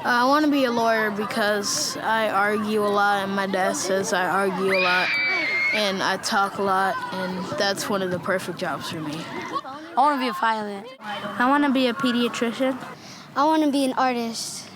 I want to be a lawyer because I argue a lot, and my dad says I argue a lot, and I talk a lot, and that's one of the perfect jobs for me. I want to be a pilot. I want to be a pediatrician. I want to be an artist.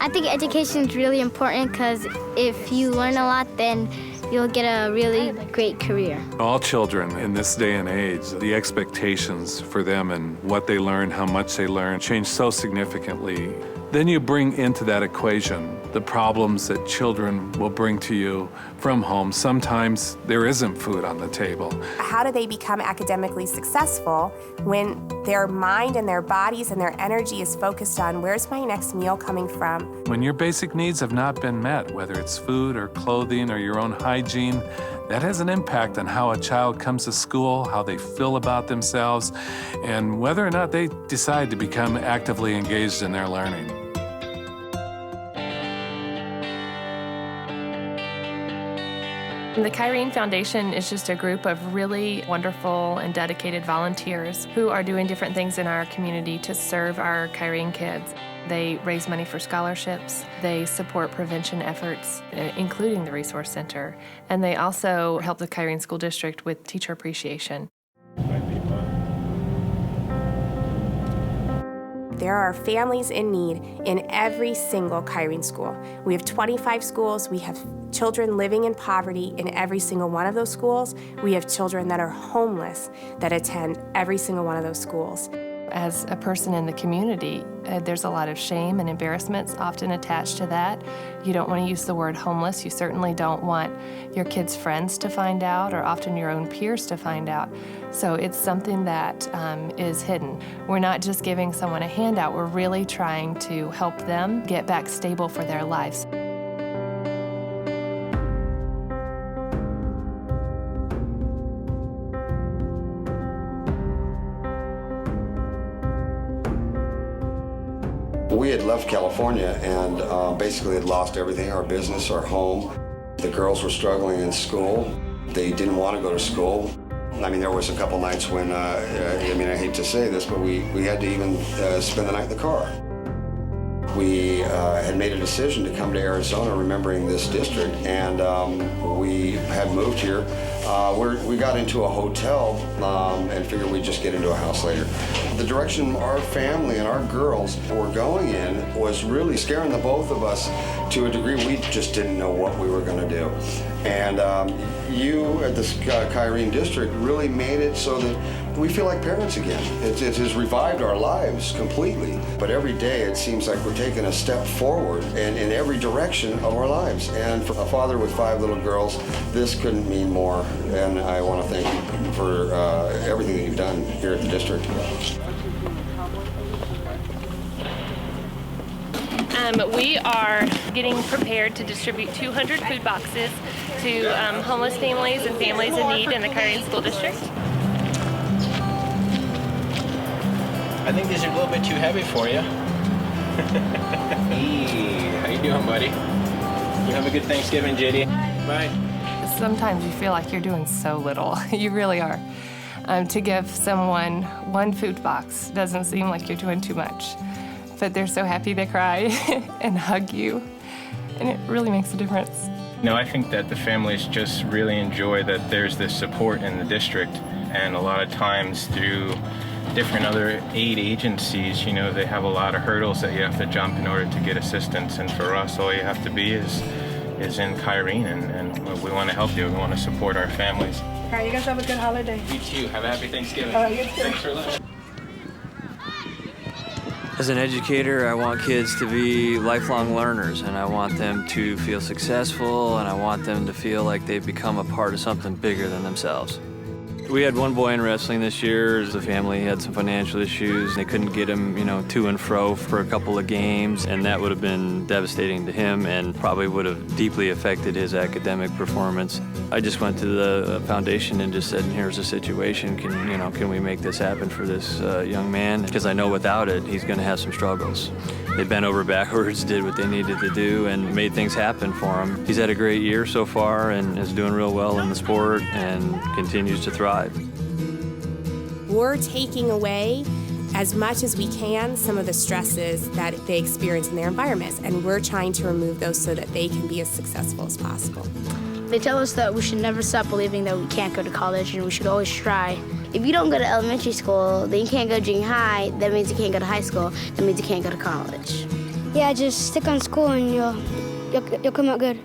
I think education is really important because if you learn a lot, then you'll get a really great career. All children in this day and age, the expectations for them and what they learn, how much they learn, change so significantly. Then you bring into that equation the problems that children will bring to you from home. Sometimes there isn't food on the table. How do they become academically successful when their mind and their bodies and their energy is focused on where's my next meal coming from? When your basic needs have not been met, whether it's food or clothing or your own hygiene, that has an impact on how a child comes to school, how they feel about themselves, and whether or not they decide to become actively engaged in their learning. The Kyrene Foundation is just a group of really wonderful and dedicated volunteers who are doing different things in our community to serve our Kyrene kids. They raise money for scholarships, they support prevention efforts, including the Resource Center, and they also help the Kyrene School District with teacher appreciation. There are families in need in every single Kyrene school. We have 25 schools. We have children living in poverty in every single one of those schools. We have children that are homeless that attend every single one of those schools. As a person in the community, there's a lot of shame and embarrassments often attached to that. You don't want to use the word homeless. You certainly don't want your kids' friends to find out or often your own peers to find out. So it's something that is hidden. We're not just giving someone a handout. We're really trying to help them get back stable for their lives. We had left California and basically had lost everything, our business, our home. The girls were struggling in school. They didn't want to go to school. I mean, there was a couple nights when, I hate to say this, but we had to even spend the night in the car. We had made a decision to come to Arizona remembering this district, and we had moved here. We got into a hotel and figured we'd just get into a house later. The direction our family and our girls were going in was really scaring the both of us to a degree we just didn't know what we were going to do. And you at the Kyrene district really made it so that we feel like parents again. It has revived our lives completely. But every day it seems like we're taking a step forward and in every direction of our lives. And for a father with 5 little girls, this couldn't mean more. And I want to thank you for everything that you've done here at the district. We are getting prepared to distribute 200 food boxes to homeless families and families in need in the Kyrene School District. I think these are a little bit too heavy for you. Hey, how you doing, buddy? You have a good Thanksgiving, JD. Bye. Sometimes you feel like you're doing so little. You really are. To give someone one food box doesn't seem like you're doing too much. But they're so happy they cry and hug you, and it really makes a difference. No, I think that the families just really enjoy that there's this support in the district, and a lot of times through different other aid agencies, they have a lot of hurdles that you have to jump in order to get assistance, and for us, all you have to be is in Kyrene, and we want to help you. We want to support our families. All right, you guys have a good holiday. You too. Have a happy Thanksgiving. All right, you too. Thanks for listening. As an educator, I want kids to be lifelong learners, and I want them to feel successful, and I want them to feel like they've become a part of something bigger than themselves. We had one boy in wrestling this year. The family had some financial issues. They couldn't get him, to and fro for a couple of games, and that would have been devastating to him and probably would have deeply affected his academic performance. I just went to the foundation and just said, here's the situation. Can we make this happen for this young man? Because I know without it, he's going to have some struggles. They bent over backwards, did what they needed to do, and made things happen for him. He's had a great year so far and is doing real well in the sport and continues to thrive. We're taking away as much as we can some of the stresses that they experience in their environments, and we're trying to remove those so that they can be as successful as possible. They tell us that we should never stop believing that we can't go to college and we should always try. If you don't go to elementary school, then you can't go to junior high. That means you can't go to high school. That means you can't go to college. Yeah, just stick on school and you'll come out good.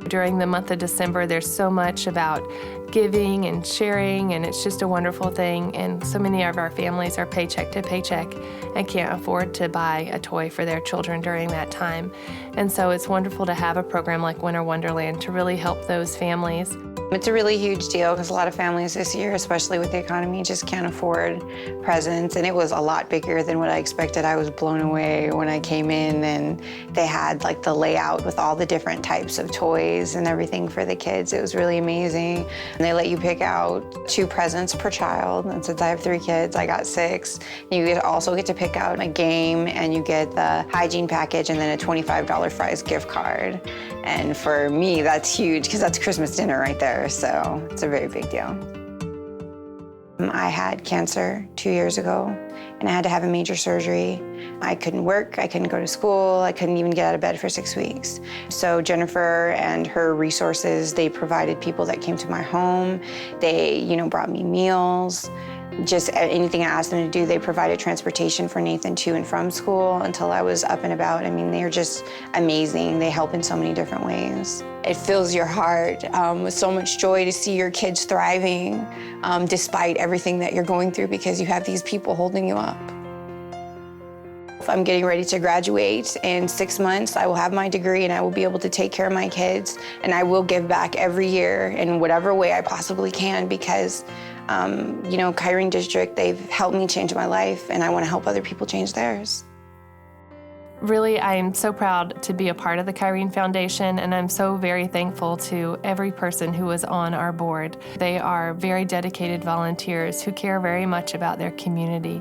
During the month of December, there's so much about giving and sharing, and it's just a wonderful thing. And so many of our families are paycheck to paycheck and can't afford to buy a toy for their children during that time. And so it's wonderful to have a program like Winter Wonderland to really help those families. It's a really huge deal because a lot of families this year, especially with the economy, just can't afford presents. And it was a lot bigger than what I expected. I was blown away when I came in and they had like the layout with all the different types of toys and everything for the kids. It was really amazing. And they let you pick out 2 presents per child. And since I have 3 kids, I got 6. You also get to pick out a game, and you get the hygiene package and then a $25 Fry's gift card. And for me, that's huge because that's Christmas dinner right there. So it's a very big deal. I had cancer 2 years ago, and I had to have a major surgery. I couldn't work, I couldn't go to school, I couldn't even get out of bed for 6 weeks. So Jennifer and her resources, they provided people that came to my home. They, brought me meals. Just anything I asked them to do, they provided transportation for Nathan to and from school until I was up and about. I mean, they're just amazing. They help in so many different ways. It fills your heart with so much joy to see your kids thriving despite everything that you're going through, because you have these people holding you up. I'm getting ready to graduate. In 6 months, I will have my degree and I will be able to take care of my kids, and I will give back every year in whatever way I possibly can, because Kyrene District, they've helped me change my life, and I want to help other people change theirs. Really, I am so proud to be a part of the Kyrene Foundation, and I'm so very thankful to every person who is on our board. They are very dedicated volunteers who care very much about their community,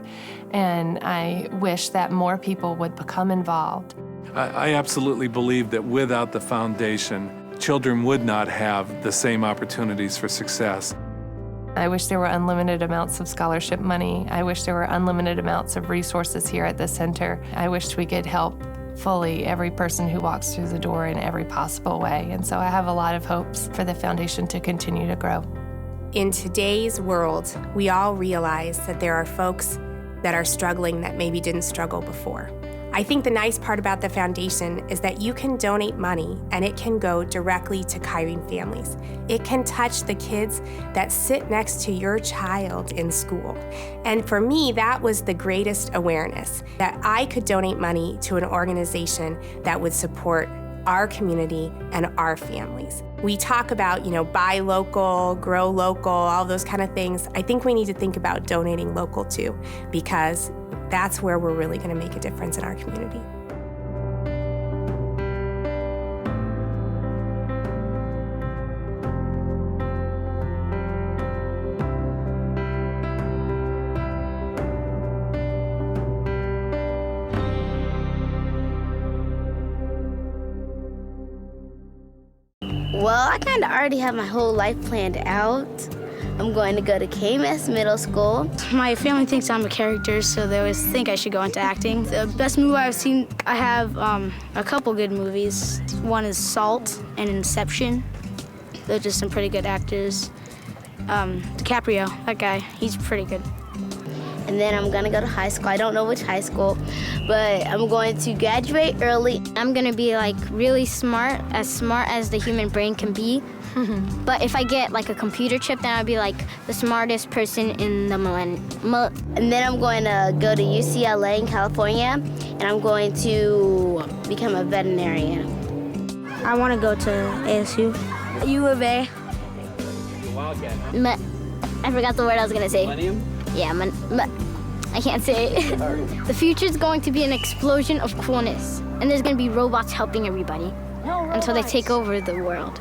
and I wish that more people would become involved. I absolutely believe that without the foundation, children would not have the same opportunities for success. I wish there were unlimited amounts of scholarship money. I wish there were unlimited amounts of resources here at the center. I wish we could help fully every person who walks through the door in every possible way. And so I have a lot of hopes for the foundation to continue to grow. In today's world, we all realize that there are folks that are struggling that maybe didn't struggle before. I think the nice part about the foundation is that you can donate money and it can go directly to Kyrene families. It can touch the kids that sit next to your child in school. And for me, that was the greatest awareness, that I could donate money to an organization that would support our community and our families. We talk about, buy local, grow local, all those kind of things. I think we need to think about donating local too, because that's where we're really going to make a difference in our community. Well, I kind of already have my whole life planned out. I'm going to go to KMS Middle School. My family thinks I'm a character, so they always think I should go into acting. The best movie I've seen, I have a couple good movies. One is Salt and Inception. They're just some pretty good actors. DiCaprio, that guy, he's pretty good. And then I'm gonna go to high school. I don't know which high school, but I'm going to graduate early. I'm gonna be like really smart as the human brain can be. But if I get like a computer chip, then I'll be like the smartest person in the millennium. And then I'm going to go to UCLA in California, and I'm going to become a veterinarian. I want to go to ASU. U of A. I forgot the word I was gonna say. Millennium? Yeah, I can't say it. The future is going to be an explosion of coolness, and there's going to be robots helping everybody until they take over the world.